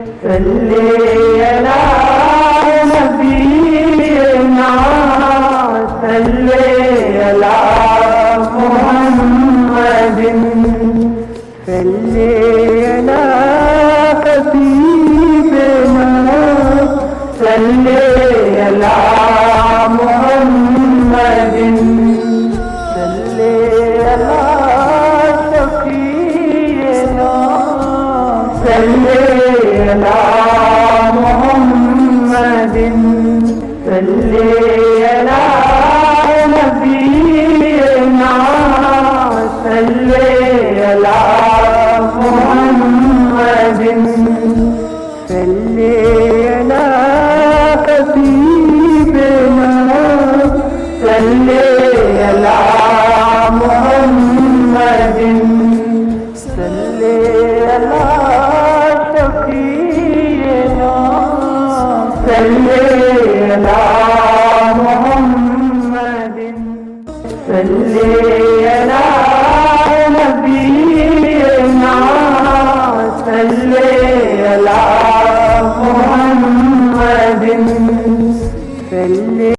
सल्ले अला नबीना सल्ले अला मुहम्मदिन सल्ले अला हबीबना सल्ले अला मुहम्मदिन सल्ले अला शफीना सल्ले अला मुहम्मदिन सल्ले अला नबीना सल्ले अला मुहम्मदिन सल्ले अला हबीबना सल्ले अला मुहम्मदिन सल्ले अला शफीना सल्ले अला मुहम्मदिन सल्ले अला नबीना सल्ले अला मुहम्मदिन सल्ले